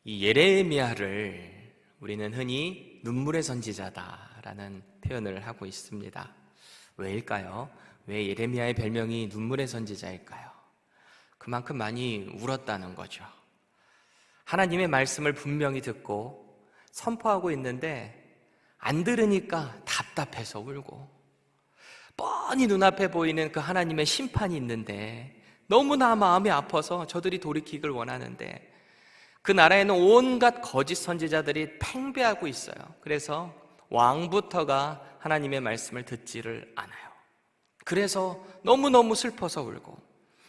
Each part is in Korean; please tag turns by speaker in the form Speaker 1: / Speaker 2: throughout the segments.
Speaker 1: 이 예레미야를 우리는 흔히 눈물의 선지자다라는 표현을 하고 있습니다. 왜일까요? 왜 예레미야의 별명이 눈물의 선지자일까요? 그만큼 많이 울었다는 거죠. 하나님의 말씀을 분명히 듣고 선포하고 있는데 안 들으니까 답답해서 울고, 뻔히 눈앞에 보이는 그 하나님의 심판이 있는데 너무나 마음이 아파서 저들이 돌이키길 원하는데 그 나라에는 온갖 거짓 선지자들이 팽배하고 있어요. 그래서 왕부터가 하나님의 말씀을 듣지를 않아요. 그래서 너무너무 슬퍼서 울고,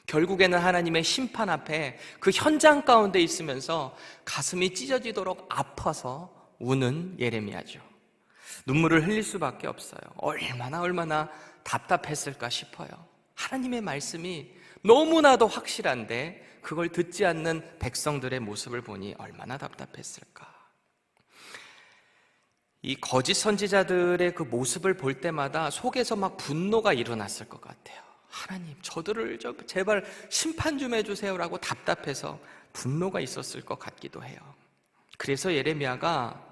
Speaker 1: 결국에는 하나님의 심판 앞에 그 현장 가운데 있으면서 가슴이 찢어지도록 아파서 우는 예레미야죠. 눈물을 흘릴 수밖에 없어요. 얼마나 답답했을까 싶어요. 하나님의 말씀이 너무나도 확실한데 그걸 듣지 않는 백성들의 모습을 보니 얼마나 답답했을까. 이 거짓 선지자들의 그 모습을 볼 때마다 속에서 막 분노가 일어났을 것 같아요. 하나님, 저들을 제발 심판 좀 해주세요라고 답답해서 분노가 있었을 것 같기도 해요. 그래서 예레미야가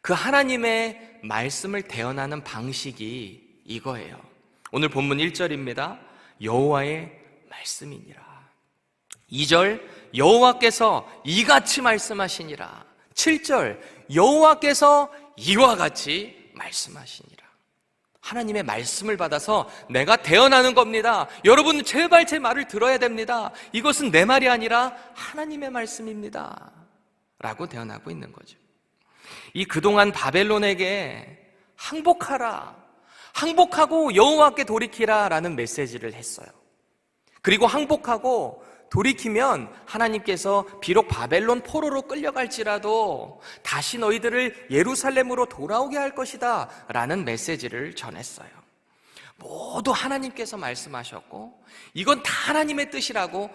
Speaker 1: 그 하나님의 말씀을 대언하는 방식이 이거예요. 오늘 본문 1절입니다. 여호와의 말씀이니라. 2절, 여호와께서 이같이 말씀하시니라. 7절, 여호와께서 이와 같이 말씀하시니라. 하나님의 말씀을 받아서 내가 대언하는 겁니다. 여러분 제발 제 말을 들어야 됩니다. 이것은 내 말이 아니라 하나님의 말씀입니다 라고 대언하고 있는 거죠. 이 그동안 바벨론에게 항복하라, 항복하고 여호와께 돌이키라 라는 메시지를 했어요. 그리고 항복하고 돌이키면 하나님께서 비록 바벨론 포로로 끌려갈지라도 다시 너희들을 예루살렘으로 돌아오게 할 것이다 라는 메시지를 전했어요. 모두 하나님께서 말씀하셨고 이건 다 하나님의 뜻이라고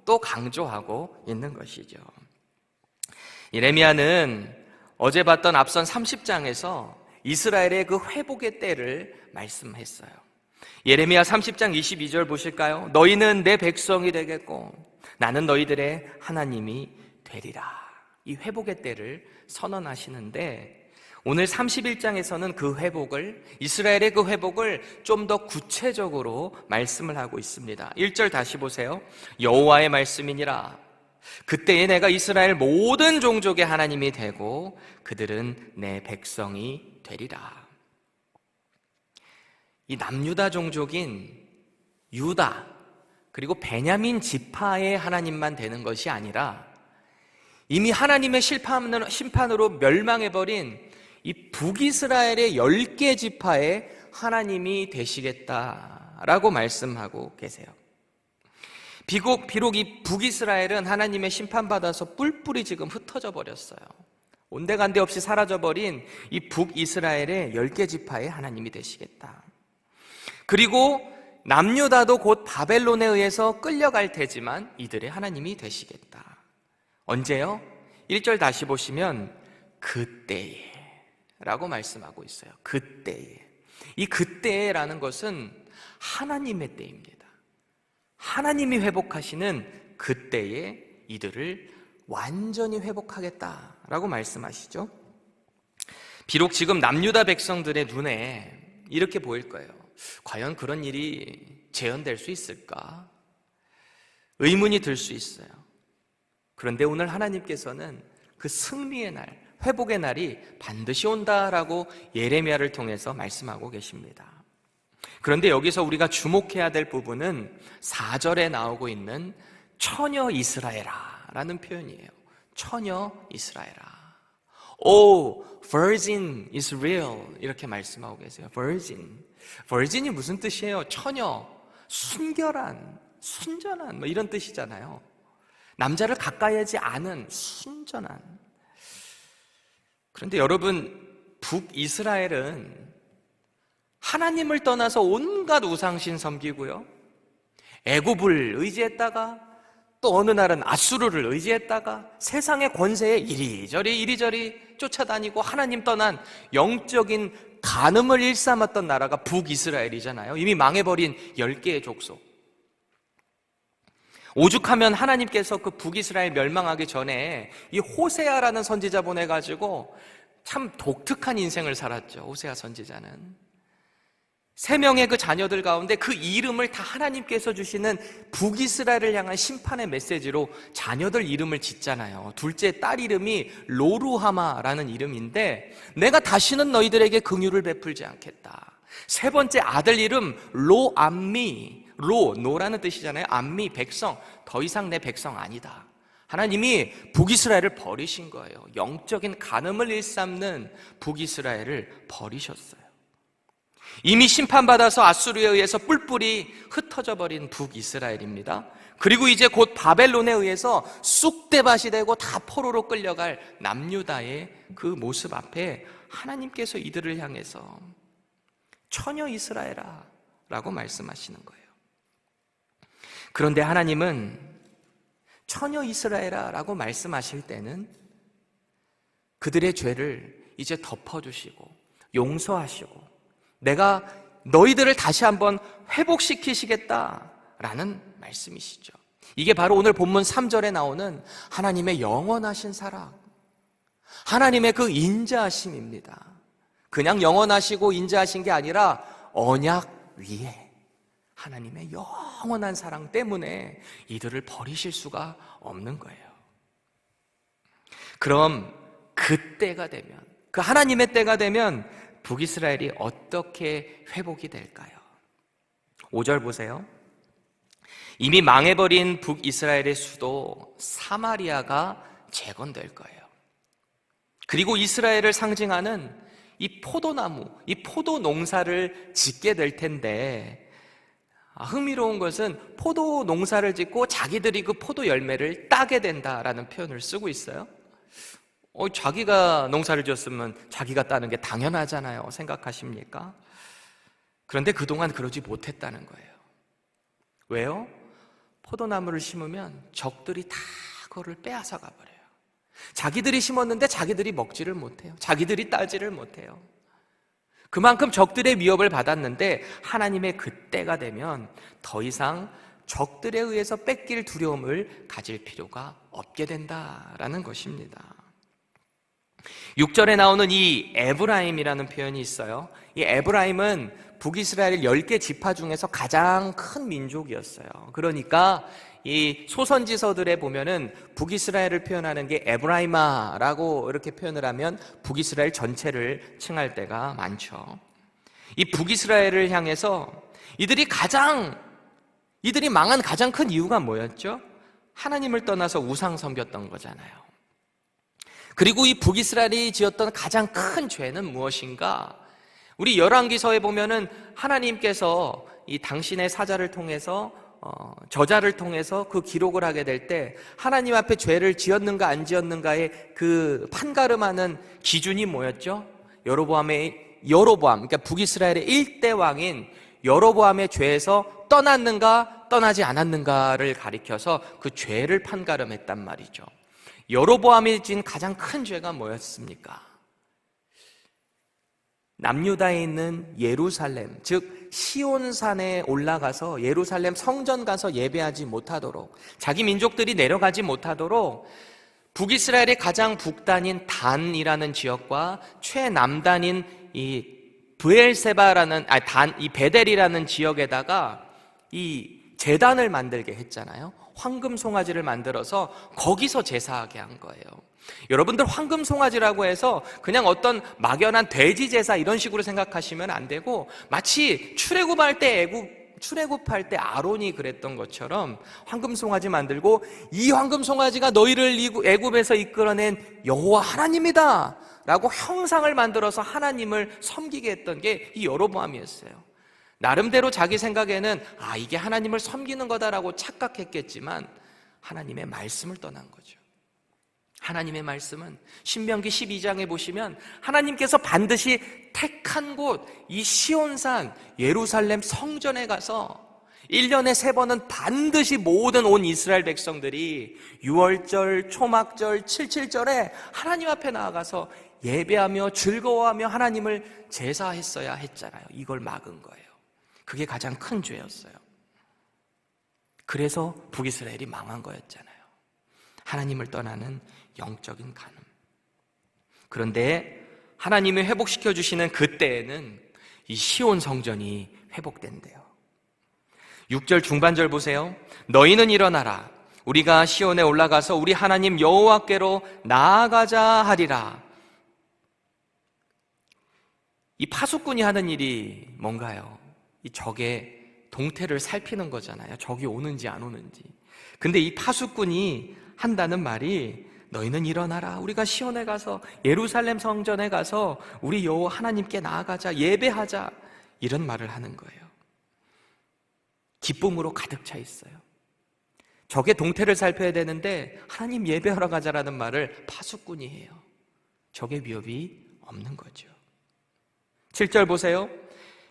Speaker 1: 또 강조하고 있는 것이죠. 예레미야는 어제 봤던 앞선 30장에서 이스라엘의 그 회복의 때를 말씀했어요. 예레미야 30장 22절 보실까요? 너희는 내 백성이 되겠고 나는 너희들의 하나님이 되리라. 이 회복의 때를 선언하시는데 오늘 31장에서는 그 회복을, 이스라엘의 그 회복을 좀 더 구체적으로 말씀을 하고 있습니다. 1절 다시 보세요. 여호와의 말씀이니라. 그때에 내가 이스라엘 모든 종족의 하나님이 되고 그들은 내 백성이 되리라. 이 남유다 종족인 유다 그리고 베냐민 지파의 하나님만 되는 것이 아니라 이미 하나님의 심판으로 멸망해버린 이 북이스라엘의 10개 지파의 하나님이 되시겠다라고 말씀하고 계세요. 비록 이 북이스라엘은 하나님의 심판받아서 뿔뿔이 지금 흩어져 버렸어요. 온데간데 없이 사라져버린 이 북이스라엘의 10개 지파의 하나님이 되시겠다. 그리고 남유다도 곧 바벨론에 의해서 끌려갈 테지만 이들의 하나님이 되시겠다. 언제요? 1절 다시 보시면 그때에 라고 말씀하고 있어요. 그때에. 이 그때라는 것은 하나님의 때입니다. 하나님이 회복하시는 그때에 이들을 완전히 회복하겠다라고 말씀하시죠. 비록 지금 남유다 백성들의 눈에 이렇게 보일 거예요. 과연 그런 일이 재현될 수 있을까? 의문이 들 수 있어요. 그런데 오늘 하나님께서는 그 승리의 날, 회복의 날이 반드시 온다라고 예레미야를 통해서 말씀하고 계십니다. 그런데 여기서 우리가 주목해야 될 부분은 4절에 나오고 있는 처녀 이스라엘아 라는 표현이에요. 처녀 이스라엘아. Oh, virgin Israel 이렇게 말씀하고 계세요. virgin이 무슨 뜻이에요? 처녀, 순결한, 순전한 뭐 이런 뜻이잖아요. 남자를 가까이 하지 않은 순전한. 그런데 여러분, 북이스라엘은 하나님을 떠나서 온갖 우상신 섬기고요, 애굽을 의지했다가 또 어느 날은 아수르를 의지했다가 세상의 권세에 이리저리 쫓아다니고 하나님 떠난 영적인 간음을 일삼았던 나라가 북이스라엘이잖아요. 이미 망해버린 10개의 족속. 오죽하면 하나님께서 그 북이스라엘 멸망하기 전에 이 호세아라는 선지자 보내가지고 참 독특한 인생을 살았죠. 호세아 선지자는 3명의 그 자녀들 가운데 그 이름을 다 하나님께서 주시는 북이스라엘을 향한 심판의 메시지로 자녀들 이름을 짓잖아요. 둘째 딸 이름이 로루하마라는 이름인데 내가 다시는 너희들에게 긍휼을 베풀지 않겠다. 3번째 아들 이름 로암미, 노라는 뜻이잖아요. 암미, 백성. 더 이상 내 백성 아니다. 하나님이 북이스라엘을 버리신 거예요. 영적인 간음을 일삼는 북이스라엘을 버리셨어요. 이미 심판받아서 아수르에 의해서 뿔뿔이 흩어져 버린 북이스라엘입니다. 그리고 이제 곧 바벨론에 의해서 쑥대밭이 되고 다 포로로 끌려갈 남유다의 그 모습 앞에 하나님께서 이들을 향해서 처녀 이스라엘아 라고 말씀하시는 거예요. 그런데 하나님은 처녀 이스라엘아 라고 말씀하실 때는 그들의 죄를 이제 덮어주시고 용서하시고 내가 너희들을 다시 한번 회복시키시겠다라는 말씀이시죠. 이게 바로 오늘 본문 3절에 나오는 하나님의 영원하신 사랑, 하나님의 그 인자하심입니다. 그냥 영원하시고 인자하신 게 아니라 언약 위에 하나님의 영원한 사랑 때문에 이들을 버리실 수가 없는 거예요. 그럼 그때가 되면, 그 하나님의 때가 되면 북이스라엘이 어떻게 회복이 될까요? 5절 보세요. 이미 망해버린 북이스라엘의 수도 사마리아가 재건될 거예요. 그리고 이스라엘을 상징하는 이 포도나무, 이 포도 농사를 짓게 될 텐데 흥미로운 것은 포도 농사를 짓고 자기들이 그 포도 열매를 따게 된다라는 표현을 쓰고 있어요. 자기가 농사를 지었으면 자기가 따는 게 당연하잖아요. 생각하십니까? 그런데 그동안 그러지 못했다는 거예요. 왜요? 포도나무를 심으면 적들이 다 그거를 빼앗아 가버려요. 자기들이 심었는데 자기들이 먹지를 못해요. 자기들이 따지를 못해요. 그만큼 적들의 위협을 받았는데 하나님의 그때가 되면 더 이상 적들에 의해서 뺏길 두려움을 가질 필요가 없게 된다라는 것입니다. 6절에 나오는 이 에브라임이라는 표현이 있어요. 이 에브라임은 북이스라엘 10개 지파 중에서 가장 큰 민족이었어요. 그러니까 이 소선지서들에 보면은 북이스라엘을 표현하는 게 에브라이마라고 이렇게 표현을 하면 북이스라엘 전체를 칭할 때가 많죠. 이 북이스라엘을 향해서 이들이 망한 가장 큰 이유가 뭐였죠? 하나님을 떠나서 우상 섬겼던 거잖아요. 그리고 이 북이스라엘이 지었던 가장 큰 죄는 무엇인가? 우리 열왕기서에 보면은 하나님께서 이 당신의 사자를 통해서 저자를 통해서 그 기록을 하게 될 때 하나님 앞에 죄를 지었는가 안 지었는가의 그 판가름하는 기준이 뭐였죠? 그러니까 북이스라엘의 1대 왕인 여로보암의 죄에서 떠났는가 떠나지 않았는가를 가리켜서 그 죄를 판가름했단 말이죠. 여로보암이 진 가장 큰 죄가 뭐였습니까? 남유다에 있는 예루살렘, 즉 시온산에 올라가서 예루살렘 성전 가서 예배하지 못하도록, 자기 민족들이 내려가지 못하도록 북이스라엘의 가장 북단인 단이라는 지역과 최남단인 이 베델이라는 지역에다가 이 제단을 만들게 했잖아요. 황금 송아지를 만들어서 거기서 제사하게 한 거예요. 여러분들 황금 송아지라고 해서 그냥 어떤 막연한 돼지 제사 이런 식으로 생각하시면 안 되고, 마치 출애굽할 때 아론이 그랬던 것처럼 황금 송아지 만들고, 이 황금 송아지가 너희를 애굽에서 이끌어낸 여호와 하나님이다 라고 형상을 만들어서 하나님을 섬기게 했던 게 이 여로보암이었어요. 나름대로 자기 생각에는 이게 하나님을 섬기는 거다라고 착각했겠지만 하나님의 말씀을 떠난 거죠. 하나님의 말씀은 신명기 12장에 보시면 하나님께서 반드시 택한 곳, 이 시온산 예루살렘 성전에 가서 1년에 3번은 반드시 모든 온 이스라엘 백성들이 6월절, 초막절, 77절에 하나님 앞에 나아가서 예배하며 즐거워하며 하나님을 제사했어야 했잖아요. 이걸 막은 거예요. 그게 가장 큰 죄였어요. 그래서 북이스라엘이 망한 거였잖아요. 하나님을 떠나는 영적인 간음. 그런데 하나님이 회복시켜 주시는 그때에는 이 시온 성전이 회복된대요. 6절 중반절 보세요. 너희는 일어나라. 우리가 시온에 올라가서 우리 하나님 여호와께로 나아가자 하리라. 이 파수꾼이 하는 일이 뭔가요? 이 적의 동태를 살피는 거잖아요. 적이 오는지 안 오는지. 근데 이 파수꾼이 한다는 말이 너희는 일어나라. 우리가 시온에 가서 예루살렘 성전에 가서 우리 여호와 하나님께 나아가자. 예배하자. 이런 말을 하는 거예요. 기쁨으로 가득 차 있어요. 적의 동태를 살펴야 되는데 하나님 예배하러 가자라는 말을 파수꾼이 해요. 적의 위협이 없는 거죠. 7절 보세요.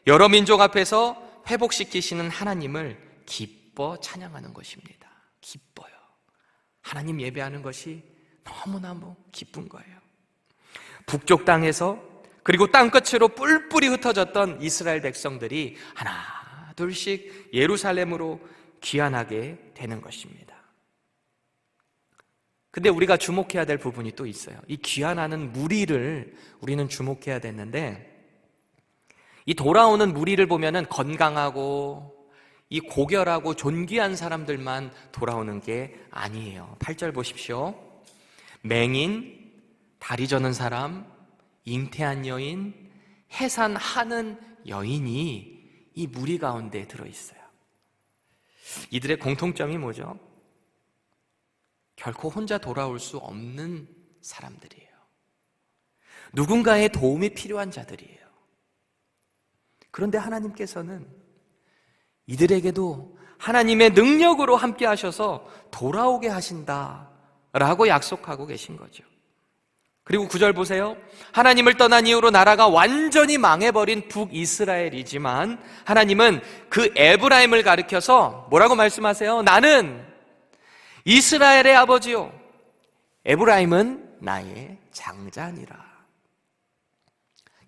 Speaker 1: 여러 민족 앞에서 회복시키시는 하나님을 기뻐 찬양하는 것입니다. 기뻐요. 하나님 예배하는 것이 너무너무 기쁜 거예요. 북쪽 땅에서 그리고 땅끝으로 뿔뿔이 흩어졌던 이스라엘 백성들이 하나 둘씩 예루살렘으로 귀환하게 되는 것입니다. 근데 우리가 주목해야 될 부분이 또 있어요. 이 귀환하는 무리를 우리는 주목해야 되는데, 이 돌아오는 무리를 보면은 건강하고 이 고결하고 존귀한 사람들만 돌아오는 게 아니에요. 8절 보십시오. 맹인, 다리 저는 사람, 잉태한 여인, 해산하는 여인이 이 무리 가운데 들어있어요. 이들의 공통점이 뭐죠? 결코 혼자 돌아올 수 없는 사람들이에요. 누군가의 도움이 필요한 자들이에요. 그런데 하나님께서는 이들에게도 하나님의 능력으로 함께 하셔서 돌아오게 하신다라고 약속하고 계신 거죠. 그리고 9절 보세요. 하나님을 떠난 이후로 나라가 완전히 망해버린 북이스라엘이지만 하나님은 그 에브라임을 가리켜서 뭐라고 말씀하세요? 나는 이스라엘의 아버지요, 에브라임은 나의 장자니라.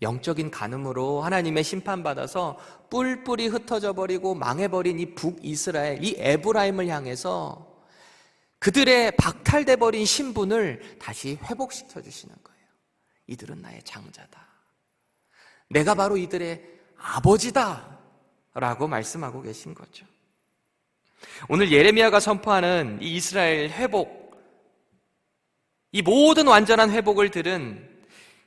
Speaker 1: 영적인 간음으로 하나님의 심판받아서 뿔뿔이 흩어져 버리고 망해버린 이 북이스라엘, 이 에브라임을 향해서 그들의 박탈돼 버린 신분을 다시 회복시켜 주시는 거예요. 이들은 나의 장자다. 내가 바로 이들의 아버지다 라고 말씀하고 계신 거죠. 오늘 예레미야가 선포하는 이 이스라엘 회복, 이 모든 완전한 회복을 들은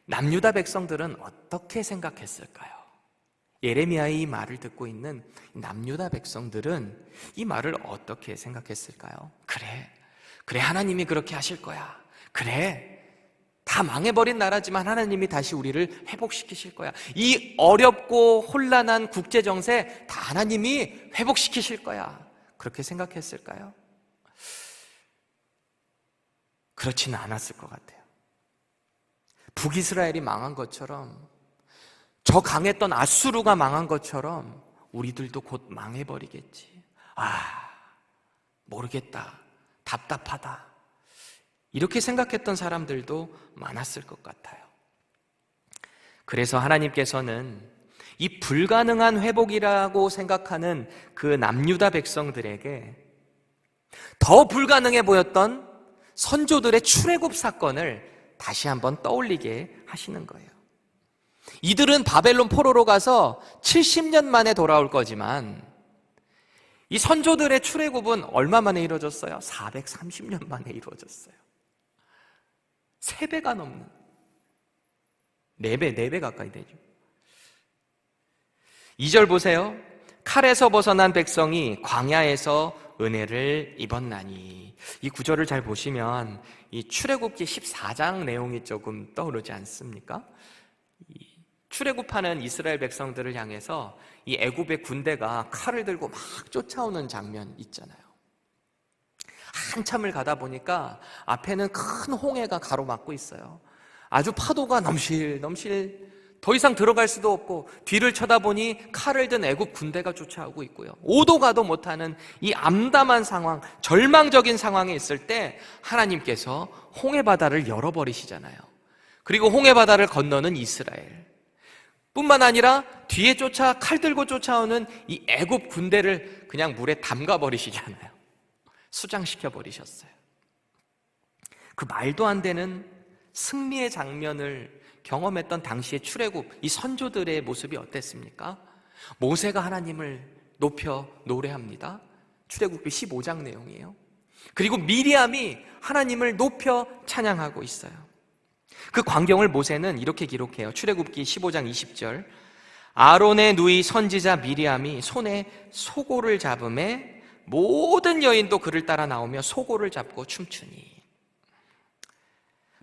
Speaker 1: 남유다 백성들은 어떻게 생각했을까요? 예레미야의 이 말을 듣고 있는 남유다 백성들은 이 말을 어떻게 생각했을까요? 그래 하나님이 그렇게 하실 거야. 그래, 다 망해버린 나라지만 하나님이 다시 우리를 회복시키실 거야. 이 어렵고 혼란한 국제정세 다 하나님이 회복시키실 거야. 그렇게 생각했을까요? 그렇지는 않았을 것 같아요. 북이스라엘이 망한 것처럼, 저 강했던 아수르가 망한 것처럼 우리들도 곧 망해버리겠지. 모르겠다, 답답하다, 이렇게 생각했던 사람들도 많았을 것 같아요. 그래서 하나님께서는 이 불가능한 회복이라고 생각하는 그 남유다 백성들에게 더 불가능해 보였던 선조들의 출애굽 사건을 다시 한번 떠올리게 하시는 거예요. 이들은 바벨론 포로로 가서 70년 만에 돌아올 거지만 이 선조들의 출애굽은 얼마 만에 이루어졌어요? 430년 만에 이루어졌어요. 3배가 넘는, 4배 가까이 되죠. 2절 보세요. 칼에서 벗어난 백성이 광야에서 은혜를 입었나니. 이 구절을 잘 보시면 이 출애굽기 14장 내용이 조금 떠오르지 않습니까? 이 출애굽하는 이스라엘 백성들을 향해서 이 애굽의 군대가 칼을 들고 막 쫓아오는 장면 있잖아요. 한참을 가다 보니까 앞에는 큰 홍해가 가로막고 있어요. 아주 파도가 넘실넘실, 더 이상 들어갈 수도 없고 뒤를 쳐다보니 칼을 든 애굽 군대가 쫓아오고 있고요. 오도 가도 못하는 이 암담한 상황, 절망적인 상황에 있을 때 하나님께서 홍해 바다를 열어버리시잖아요. 그리고 홍해 바다를 건너는 이스라엘, 뿐만 아니라 뒤에 칼 들고 쫓아오는 이 애굽 군대를 그냥 물에 담가 버리시잖아요. 수장시켜 버리셨어요. 그 말도 안 되는 승리의 장면을 경험했던 당시의 출애굽 이 선조들의 모습이 어땠습니까? 모세가 하나님을 높여 노래합니다. 출애굽기 15장 내용이에요. 그리고 미리암이 하나님을 높여 찬양하고 있어요. 그 광경을 모세는 이렇게 기록해요. 출애굽기 15장 20절. 아론의 누이 선지자 미리암이 손에 소고를 잡음에 모든 여인도 그를 따라 나오며 소고를 잡고 춤추니.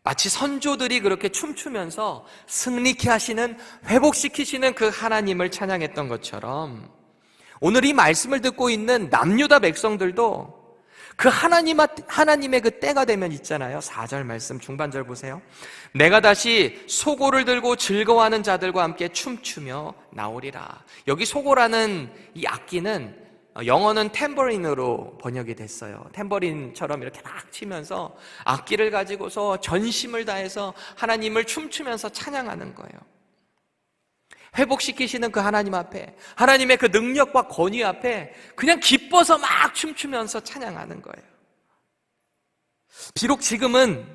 Speaker 1: 마치 선조들이 그렇게 춤추면서 승리케 하시는, 회복시키시는 그 하나님을 찬양했던 것처럼 오늘 이 말씀을 듣고 있는 남유다 백성들도 그 하나님의 그 때가 되면 있잖아요. 4절 말씀 중반절 보세요. 내가 다시 소고를 들고 즐거워하는 자들과 함께 춤추며 나오리라. 여기 소고라는 이 악기는 영어는 탬버린으로 번역이 됐어요. 탬버린처럼 이렇게 막 치면서 악기를 가지고서 전심을 다해서 하나님을 춤추면서 찬양하는 거예요. 회복시키시는 그 하나님 앞에, 하나님의 그 능력과 권위 앞에 그냥 기뻐서 막 춤추면서 찬양하는 거예요. 비록 지금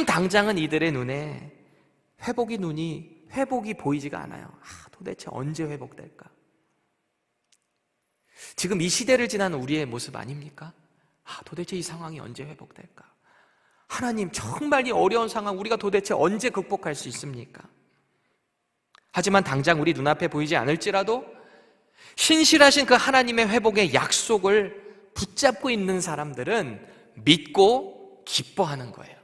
Speaker 1: 당장은 이들의 눈에 회복이 보이지가 않아요. 도대체 언제 회복될까? 지금 이 시대를 지나는 우리의 모습 아닙니까? 도대체 이 상황이 언제 회복될까? 하나님, 정말 이 어려운 상황 우리가 도대체 언제 극복할 수 있습니까? 하지만 당장 우리 눈앞에 보이지 않을지라도 신실하신 그 하나님의 회복의 약속을 붙잡고 있는 사람들은 믿고 기뻐하는 거예요.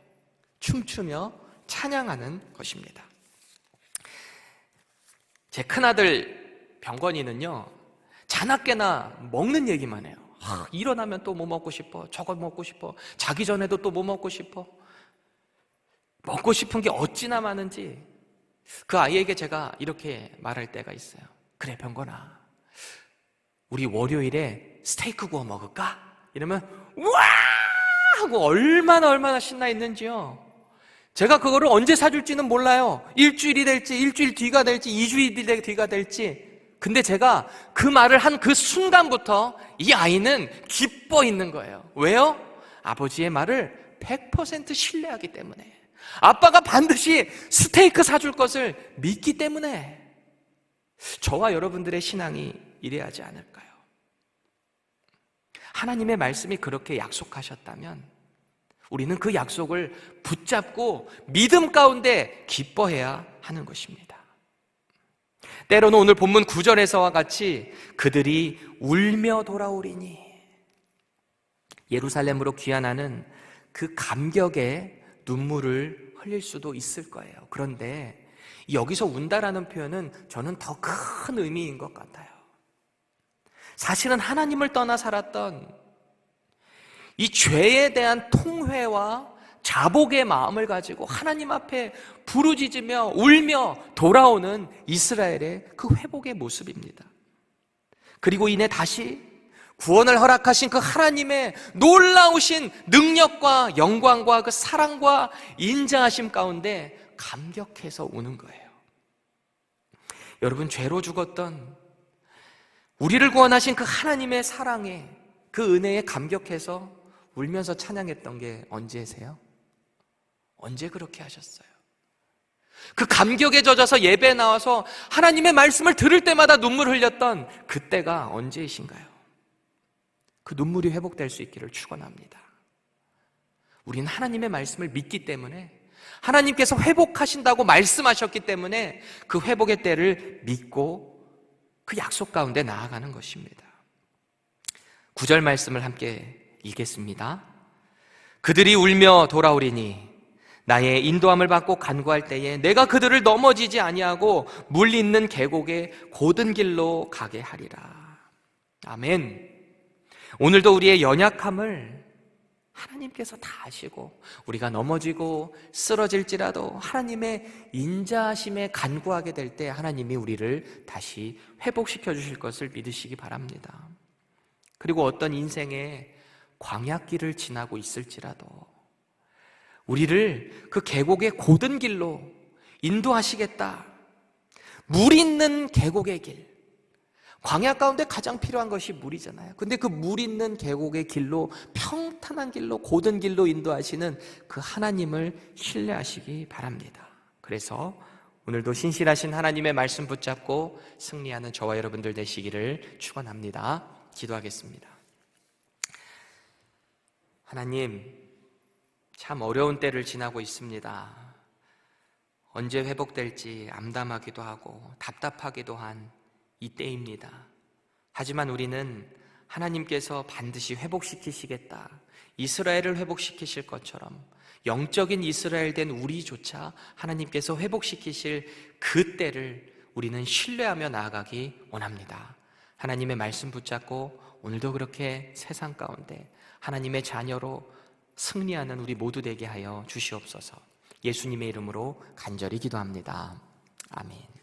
Speaker 1: 춤추며 찬양하는 것입니다. 제 큰아들 병건이는요, 자나깨나 먹는 얘기만 해요. 일어나면 또 뭐 먹고 싶어, 저거 먹고 싶어, 자기 전에도 또 뭐 먹고 싶어. 먹고 싶은 게 어찌나 많은지 그 아이에게 제가 이렇게 말할 때가 있어요. 그래 병건아, 우리 월요일에 스테이크 구워 먹을까? 이러면 우와 하고 얼마나 신나 있는지요. 제가 그거를 언제 사줄지는 몰라요. 일주일이 될지, 일주일 뒤가 될지, 2주일 뒤가 될지. 근데 제가 그 말을 한 그 순간부터 이 아이는 기뻐 있는 거예요. 왜요? 아버지의 말을 100% 신뢰하기 때문에, 아빠가 반드시 스테이크 사줄 것을 믿기 때문에. 저와 여러분들의 신앙이 이래야 하지 않을까요? 하나님의 말씀이 그렇게 약속하셨다면 우리는 그 약속을 붙잡고 믿음 가운데 기뻐해야 하는 것입니다. 때로는 오늘 본문 9절에서와 같이 그들이 울며 돌아오리니, 예루살렘으로 귀환하는 그 감격에 눈물을 흘릴 수도 있을 거예요. 그런데 여기서 운다라는 표현은 저는 더 큰 의미인 것 같아요. 사실은 하나님을 떠나 살았던 이 죄에 대한 통회와 자복의 마음을 가지고 하나님 앞에 부르짖으며 울며 돌아오는 이스라엘의 그 회복의 모습입니다. 그리고 이내 다시 구원을 허락하신 그 하나님의 놀라우신 능력과 영광과 그 사랑과 인자하심 가운데 감격해서 우는 거예요. 여러분, 죄로 죽었던 우리를 구원하신 그 하나님의 사랑에, 그 은혜에 감격해서 울면서 찬양했던 게 언제세요? 언제 그렇게 하셨어요? 그 감격에 젖어서 예배에 나와서 하나님의 말씀을 들을 때마다 눈물 흘렸던 그때가 언제이신가요? 그 눈물이 회복될 수 있기를 축원합니다. 우리는 하나님의 말씀을 믿기 때문에, 하나님께서 회복하신다고 말씀하셨기 때문에 그 회복의 때를 믿고 그 약속 가운데 나아가는 것입니다. 9절 말씀을 함께 읽겠습니다. 그들이 울며 돌아오리니 나의 인도함을 받고 간구할 때에 내가 그들을 넘어지지 아니하고 물 있는 계곡의 고든 길로 가게 하리라. 아멘. 오늘도 우리의 연약함을 하나님께서 다 아시고, 우리가 넘어지고 쓰러질지라도 하나님의 인자하심에 간구하게 될 때 하나님이 우리를 다시 회복시켜 주실 것을 믿으시기 바랍니다. 그리고 어떤 인생의 광야길을 지나고 있을지라도 우리를 그 계곡의 고든 길로 인도하시겠다, 물 있는 계곡의 길. 광야 가운데 가장 필요한 것이 물이잖아요. 근데 그 물 있는 계곡의 길로, 평탄한 길로, 고든 길로 인도하시는 그 하나님을 신뢰하시기 바랍니다. 그래서 오늘도 신실하신 하나님의 말씀 붙잡고 승리하는 저와 여러분들 되시기를 축원합니다. 기도하겠습니다. 하나님, 참 어려운 때를 지나고 있습니다. 언제 회복될지 암담하기도 하고 답답하기도 한 이때입니다. 하지만 우리는 하나님께서 반드시 회복시키시겠다, 이스라엘을 회복시키실 것처럼 영적인 이스라엘 된 우리조차 하나님께서 회복시키실 그 때를 우리는 신뢰하며 나아가기 원합니다. 하나님의 말씀 붙잡고 오늘도 그렇게 세상 가운데 하나님의 자녀로 승리하는 우리 모두 되게 하여 주시옵소서. 예수님의 이름으로 간절히 기도합니다. 아멘.